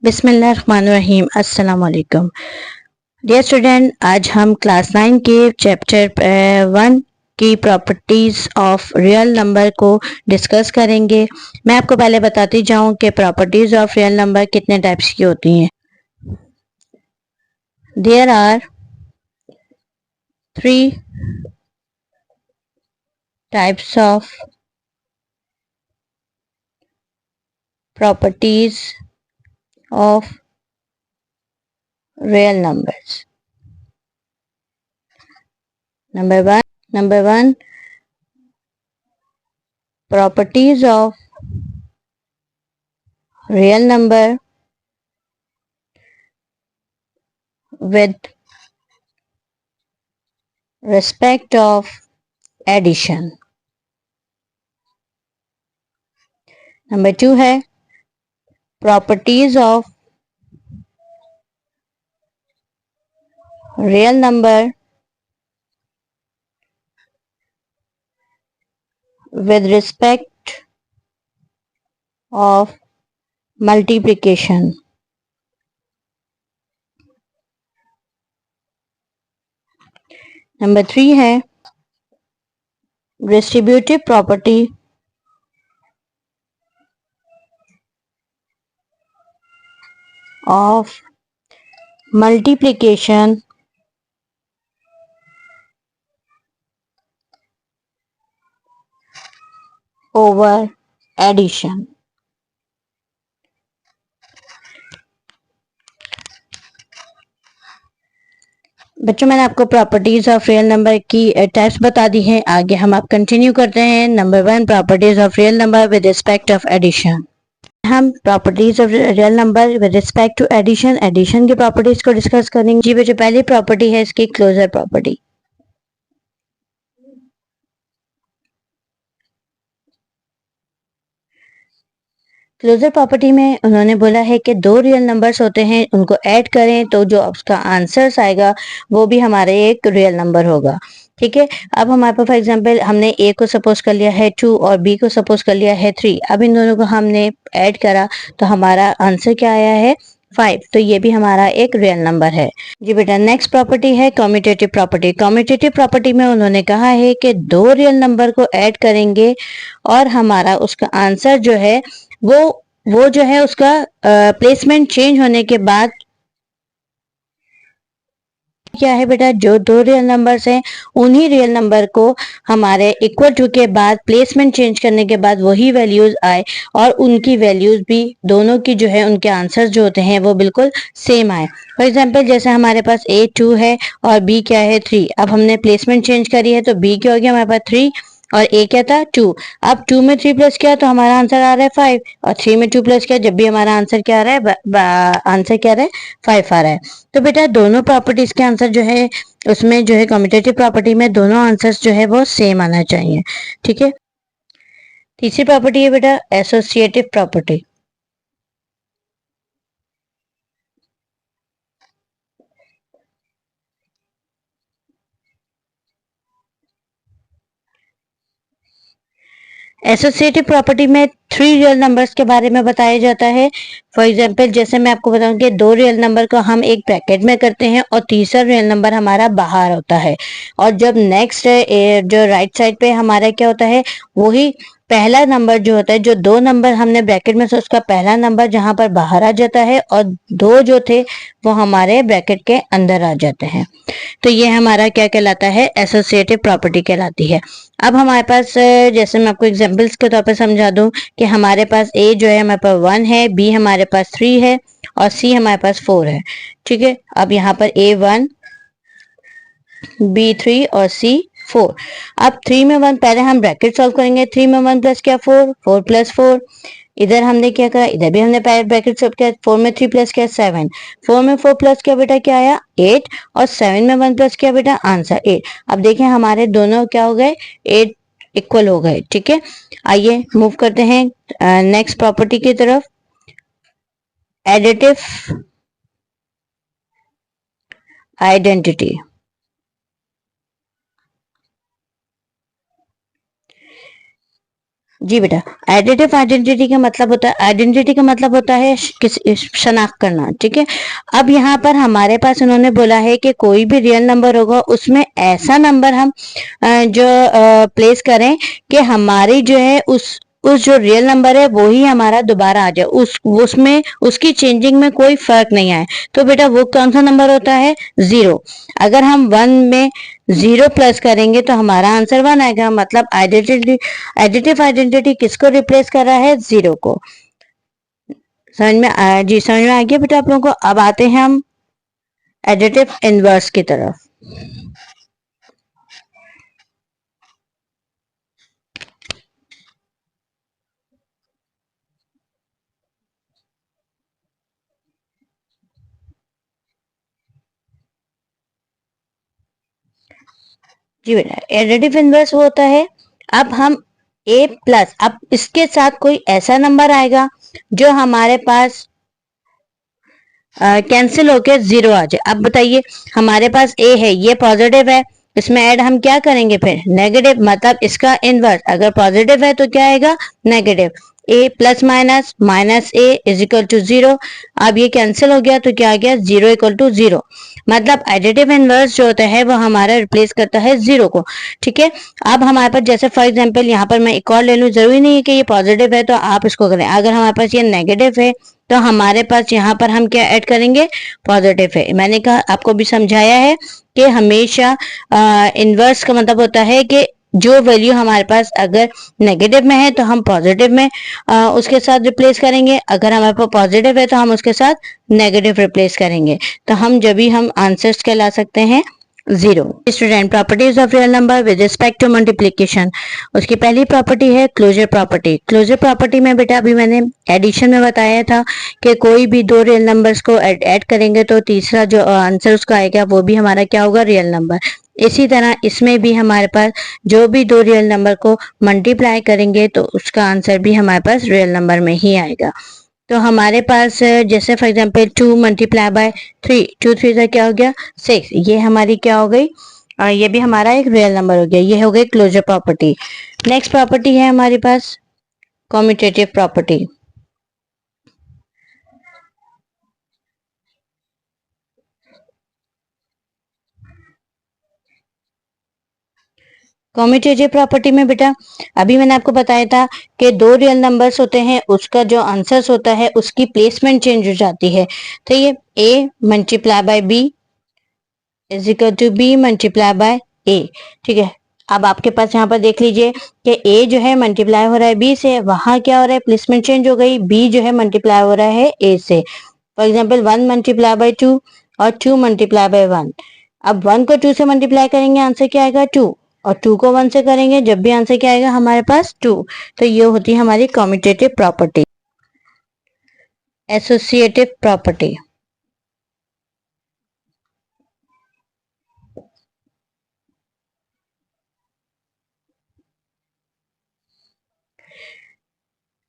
बिस्मिल्लाहिर्रहमानिर्रहीम। अस्सलाम वालेकुम डियर स्टूडेंट, आज हम क्लास 9 के चैप्टर 1 की प्रॉपर्टीज ऑफ रियल नंबर को डिस्कस करेंगे। मैं आपको पहले बताती जाऊं कि प्रॉपर्टीज ऑफ रियल नंबर कितने टाइप्स की होती हैं। There are 3 types of properties of real numbers. Number one properties of real number with respect of addition। Number 2 है properties of real number with respect of multiplication। Number 3 है distributive property of multiplication over addition। बच्चों, मैंने आपको properties of real number की types बता दी हैं। आगे हम आप कंटिन्यू करते हैं। Number 1 properties of real number with respect of addition. हम properties of real number with respect to addition addition की प्रॉपर्टीज को डिस्कस करेंगे। जी बच्चों, पहली प्रॉपर्टी है इसकी क्लोजर प्रॉपर्टी। क्लोजर प्रॉपर्टी में उन्होंने बोला है कि दो रियल नंबर्स होते हैं, उनको ऐड करें तो जो उसका आंसर्स आएगा वो भी हमारे एक रियल नंबर होगा। ठीक है, अब हमारे पास फॉर एग्जांपल हमने ए को सपोज कर लिया है 2 और बी को सपोज कर लिया है 3। अब इन दोनों को हमने ऐड करा तो हमारा आंसर क्या आया है 5। तो ये भी हमारा एक रियल नंबर है। जी बेटा, नेक्स्ट प्रॉपर्टी है कम्यूटेटिव प्रॉपर्टी। कम्यूटेटिव प्रॉपर्टी में उन्होंने कहा है कि दो रियल नंबर को ऐड करेंगे और हमारा उसका आंसर जो है वो जो है उसका प्लेसमेंट चेंज होने के बाद क्या है बेटा, जो दो रियल नंबर्स हैं उन्हीं रियल नंबर को हमारे इक्वल टू के बाद प्लेसमेंट चेंज करने के बाद वही वैल्यूज आए और उनकी वैल्यूज भी दोनों की जो है उनके आंसर्स जो होते हैं वो बिल्कुल सेम आए। फॉर एग्जांपल जैसे हमारे पास ए 2 है और बी क्या है 3। अब हमने प्लेसमेंट चेंज करी है तो बी क्या हो गया हमारे पास 3 और ए क्या था 2। अब 2 में 3 प्लस किया तो हमारा आंसर आ रहा है 5 और 3 में 2 प्लस किया जब भी हमारा आंसर क्या आ रहा है आंसर क्या आ रहा है 5 आ रहा है। तो बेटा दोनों प्रॉपर्टीज के आंसर जो है उसमें जो है कम्यूटेटिव प्रॉपर्टी में दोनों आंसर्स जो है वो सेम आना चाहिए। ठीक है, तीसरी प्रॉपर्टी है बेटा एसोसिएटिव प्रॉपर्टी। एसोसिएटिव प्रॉपर्टी में 3 रियल नंबर्स के बारे में बताया जाता है। फॉर एग्जांपल जैसे मैं आपको बताऊं कि दो रियल नंबर को हम एक ब्रैकेट में करते हैं और तीसरा रियल नंबर हमारा बाहर होता है और जब नेक्स्ट जो राइट साइड पे हमारा क्या होता है वही पहला नंबर जो होता है, जो दो नंबर हमने ब्रैकेट में से उसका पहला नंबर जहां पर बाहर आ जाता है और दो जो थे वो हमारे ब्रैकेट के अंदर आ जाते हैं। तो ये हमारा क्या कहलाता है एसोसिएटिव प्रॉपर्टी कहलाती है। अब हमारे पास जैसे मैं आपको एग्जांपल्स के तौर पे समझा दूं कि हमारे पास ए जो है हमारे पास 1 है, बी हमारे पास 3 है और सी हमारे पास 4 है। ठीक है, अब यहाँ पर ए 1 बी 3 और सी 4। अब 3 में 1 पहले हम ब्रैकेट सॉल्व करेंगे। 3 में 1 प्लस क्या 4, 4 प्लस 4। इधर हमने क्या करा, इधर भी हमने पहले ब्रैकेट सॉल्व किया। 4 में 3 प्लस किया 7, 4 में 4 प्लस किया बेटा क्या आया 8 और 7 में 1 प्लस किया बेटा आंसर 8। अब देखें हमारे दोनों क्या हो गए 8 इक्वल हो गए। ठीक है, आइए मूव करते हैं नेक्स्ट प्रॉपर्टी की तरफ, एडिटिव आइडेंटिटी। जी बेटा, एडिटिव आइडेंटिटी का मतलब होता है, आइडेंटिटी का मतलब होता है किस शनाख्त करना, ठीक है। अब यहाँ पर हमारे पास उन्होंने बोला है कि कोई भी रियल नंबर होगा उसमें ऐसा नंबर हम जो प्लेस करें कि हमारी जो है उस जो रियल नंबर है वो ही हमारा दोबारा आ जाए, उसमें उसकी चेंजिंग में कोई फर्क नहीं आए। तो बेटा वो कौन सा नंबर होता है? 0। अगर हम 1 में 0 प्लस करेंगे तो हमारा आंसर 1 आएगा। मतलब एडिटिव आइडेंटिटी किसको रिप्लेस कर रहा है? 0 को। समझ में आया? जी समझ में आ गया बेटा आप लोगों को। अब आते हैं हम एडिटिव इनवर्स की तरफ। जी बेटा, एडिटिव इनवर्स वो होता है, अब हम a प्लस, अब इसके साथ कोई ऐसा नंबर आएगा जो हमारे पास कैंसिल होके 0 आ जाए। अब बताइए, हमारे पास a है, ये पॉजिटिव है, इसमें ऐड हम क्या करेंगे फिर? नेगेटिव। मतलब इसका इनवर्स अगर पॉजिटिव है तो क्या आएगा? Negative. a plus minus minus a is equal to 0। अब ये कैंसिल हो गया तो क्या आ गया? 0 इक्वल टू 0। मतलब एडिटिव इनवर्स जो होता है वो हमारा रिप्लेस करता है 0 को, ठीक है। अब हमारे पास जैसे फॉर एग्जांपल यहाँ पर मैं एक और ले लूँ, जरूरी नहीं है कि ये पॉजिटिव है तो आप इसको करें। अगर हमारे पास ये नेगेटिव है तो हमारे पास यहाँ पर हम क्या ऐड करेंगे? पॉजिटिव है। मैंने कहा आपको भी समझाया है कि हमेशा इनवर्स का मतलब होता है कि जो वैल्यू हमारे पास अगर नेगेटिव में है तो हम पॉजिटिव में उसके साथ रिप्लेस करेंगे, अगर हमारे पास पॉजिटिव है तो हम उसके साथ नेगेटिव रिप्लेस करेंगे। तो हम जब भी हम आंसर्स क्या ला सकते हैं? 0। Student, properties of real number with respect to multiplication. उसकी पहली प्रॉपर्टी है क्लोजर प्रॉपर्टी। क्लोजर प्रॉपर्टी में बेटा अभी मैंने एडिशन में बताया था कि कोई भी दो रियल नंबर्स को ऐड करेंगे तो तीसरा जो आंसर उसका आएगा वो भी हमारा क्या होगा? Real number. इसी तरह इसमें भी हमारे पास जो भी दो रियल नंबर को मल्टीप्लाई करेंगे तो उसका आंसर भी हमारे पास रियल नंबर में ही आएगा। तो हमारे पास जैसे फॉर एग्जांपल 2 मल्टीप्लाई बाय 3, 2 3 से क्या हो गया? 6। ये हमारी क्या हो गई? ये भी हमारा एक रियल नंबर हो गया। ये हो गई क्लोजर प्रॉपर्टी। नेक्स्ट प्रॉपर्टी है हमारे पास कम्यूटेटिव प्रॉपर्टी। कम्यूटेटिव प्रॉपर्टी में बेटा अभी मैंने आपको बताया था कि दो रियल नंबर्स होते हैं, उसका जो आंसर्स होता है उसकी प्लेसमेंट चेंज हो जाती है। तो ये a multiply by b is equal to b multiply by a, ठीक है। अब आपके पास यहाँ पर देख लीजिए कि a जो है मल्टीप्लाई हो रहा है b से, वहां क्या हो रहा है? प्लेसमेंट चेंज हो गई, b जो है मल्टीप्लाई हो रहा है a से। फॉर एग्जाम्पल 1 मल्टीप्लाई बाय 2 और 2 मल्टीप्लाई बाय 1। अब 1 को 2 से मल्टीप्लाई करेंगे, आंसर क्या आएगा? 2। और 2 को 1 से करेंगे, जब भी आंसर क्या आएगा हमारे पास? 2। तो ये होती है हमारी commutative property. Associative property.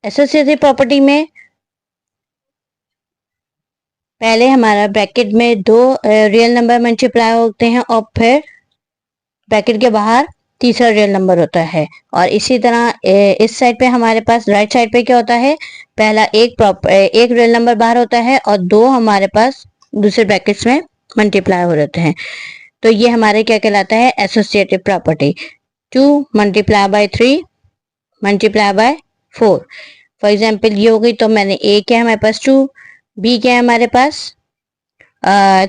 Associative property में पहले हमारा ब्रैकेट में दो रियल नंबर मल्टीप्लाई होते हैं और फिर ब्रैकेट के बाहर तीसरा रियल नंबर होता है। और इसी तरह इस साइड पे हमारे पास राइट साइड पे क्या होता है? पहला एक रियल नंबर बाहर होता है और दो हमारे पास दूसरे ब्रैकेट्स में मल्टीप्लाई हो जाते हैं। तो ये हमारे क्या कहलाता है? Associative property. 2 multiply by 3 multiply by 4। For example ये हो गई, तो मैंने a क्या है हमारे पास? 2, b क्या है हमारे पास?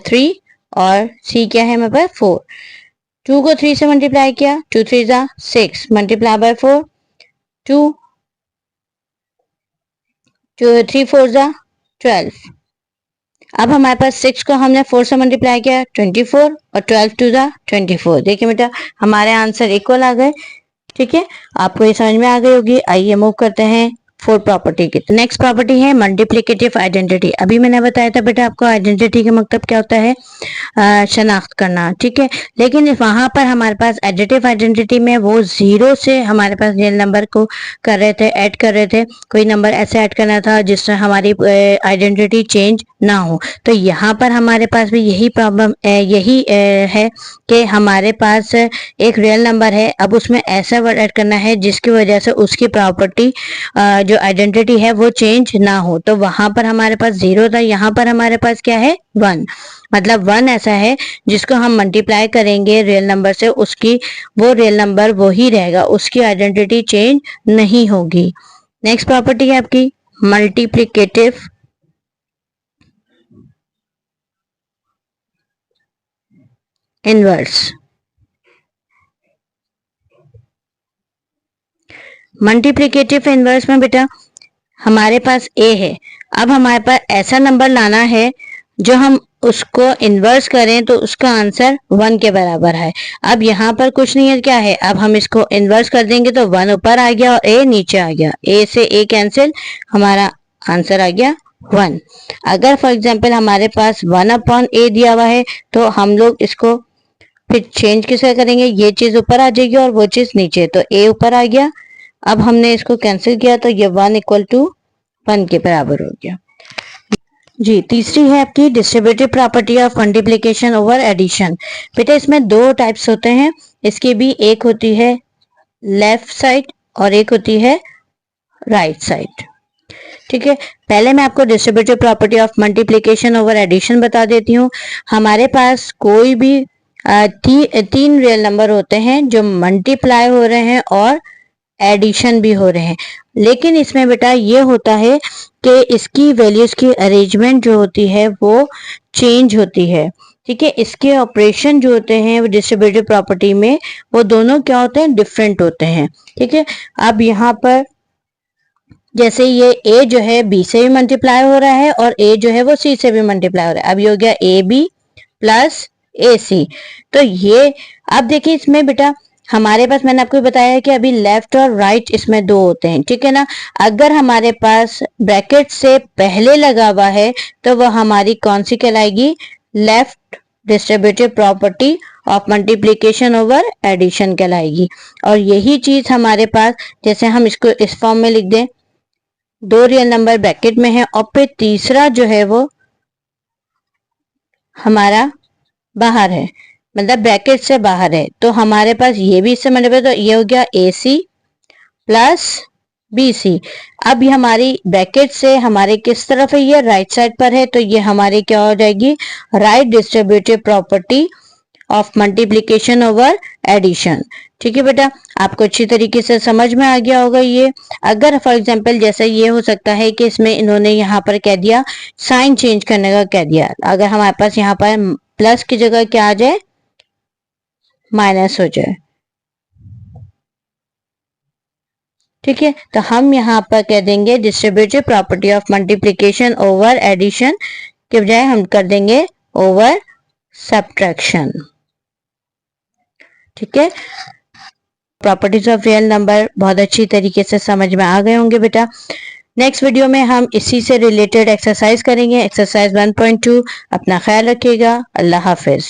3 और c क्या है हमारे पास? 4। 2 को 3 से मल्टीप्लाई किया, 2 3 जा 6 मल्टीप्लाई बाय 4, 2 3 4 जा 12। अब हमारे पास 6 को हमने 4 से मल्टीप्लाई किया 24 और 12 2 जा 24। देखिए बेटा हमारे आंसर इक्वल आ गए, ठीक है। आपको ये समझ में आ गई होगी। आइए मूव करते हैं फोर प्रॉपर्टी की। नेक्स्ट प्रॉपर्टी है मल्टीप्लिकेटिव आइडेंटिटी। अभी मैंने बताया था बेटा आपको आइडेंटिटी का मतलब क्या होता है, शनाख्त करना, ठीक है। लेकिन वहां पर हमारे पास एडिटिव आइडेंटिटी में वो जीरो से हमारे पास रियल नंबर को कर रहे थे, ऐड कर रहे थे, कोई नंबर ऐसे ऐड करना था जिससे हमारी आइडेंटिटी चेंज ना हो। तो यहाँ पर हमारे पास भी यही प्रॉब्लम यही है कि हमारे पास एक रियल नंबर है, अब उसमें ऐसा वर्ड ऐड करना है जिसकी वजह से उसकी प्रॉपर्टी जो आइडेंटिटी है वो चेंज ना हो। तो वहां पर हमारे पास जीरो था, यहाँ पर हमारे पास क्या है, वन। मतलब वन ऐसा है जिसको हम मल्टीप्लाई करेंगे रियल नंबर से, उसकी वो रियल नंबर वो ही रहेगा, उसकी आइडेंटिटी चेंज नहीं होगी। नेक्स्ट प्रॉपर्टी है आपकी मल्टीप्लिकेटिव इनवर्स। मल्टीप्लिकेटिव इनवर्स में बेटा हमारे पास ए है, अब हमारे पास ऐसा नंबर लाना है जो हम उसको इन्वर्स करें तो उसका आंसर वन के बराबर है। अब यहाँ पर कुछ नहीं है, क्या है, अब हम इसको इन्वर्स कर देंगे तो वन ऊपर आ गया और ए नीचे आ गया, ए से ए कैंसिल, हमारा आंसर आ गया वन। अगर फॉर एग्जाम्पल हमारे पास वन अपॉन ए दिया हुआ है तो हम लोग इसको फिर चेंज किससे करेंगे, ये चीज ऊपर आ जाएगी और वो चीज नीचे, तो ए ऊपर आ गया, अब हमने इसको कैंसिल किया तो ये वन इक्वल टू वन के बराबर हो गया। जी, तीसरी है आपकी distributive property of multiplication over addition. बेटा इसमें दो टाइप्स होते हैं, इसकी भी एक होती है लेफ्ट साइड और एक होती है राइट साइड, ठीक है। पहले मैं आपको distributive property of multiplication over addition बता देती हूँ। हमारे पास कोई भी तीन रियल नंबर होते हैं जो मल्टीप्लाई हो रहे हैं और एडिशन भी हो रहे हैं, लेकिन इसमें बेटा ये होता है कि इसकी वैल्यूज की अरेंजमेंट जो होती है वो चेंज होती है, ठीक है। इसके ऑपरेशन जो होते हैं वो डिस्ट्रीब्यूटिव प्रॉपर्टी में वो दोनों क्या होते हैं, डिफरेंट होते हैं, ठीक है। अब यहाँ पर जैसे ये ए जो है बी से भी मल्टीप्लाई हो रहा है और ए जो है वो सी से भी मल्टीप्लाई हो रहा है, अब ये हो गया ए बी प्लस ए सी। तो ये अब देखिए इसमें बेटा हमारे पास मैंने आपको बताया है कि अभी लेफ्ट और राइट इसमें दो होते हैं, ठीक है ना। अगर हमारे पास ब्रैकेट से पहले लगा हुआ है तो वह हमारी कौन सी कहलाएगी, left distributive property of multiplication over addition कहलाएगी। और यही चीज हमारे पास, जैसे हम इसको इस फॉर्म में लिख दें, दो रियल नंबर ब्रैकेट में है और फिर तीसरा जो है वो हमारा बाहर है, मतलब ब्रैकेट से बाहर है, तो हमारे पास ये भी इससे मल्टीप्लाई, तो ये हो गया ए सी प्लस बी सी। अब ये हमारी ब्रैकेट से हमारे किस तरफ है, ये राइट साइड पर है, तो ये हमारी क्या हो जाएगी, right distributive property of multiplication over addition, ठीक है बेटा। आपको अच्छी तरीके से समझ में आ गया होगा ये। अगर फॉर एग्जांपल जैसे ये हो सकता है कि इसमें इन्होंने यहाँ पर कह दिया साइन चेंज करने का कह दिया, अगर हमारे पास यहाँ पर प्लस की जगह क्या आ जाए, माइनस हो जाए, ठीक है। तो हम यहाँ पर कह देंगे distributive property of multiplication over addition के बजाय हम कर देंगे ओवर सब्ट्रैक्शन, ठीक है। प्रॉपर्टीज ऑफ रियल नंबर बहुत अच्छी तरीके से समझ में आ गए होंगे बेटा। नेक्स्ट वीडियो में हम इसी से रिलेटेड एक्सरसाइज करेंगे, एक्सरसाइज 1.2। अपना ख्याल रखिएगा, अल्लाह हाफिज।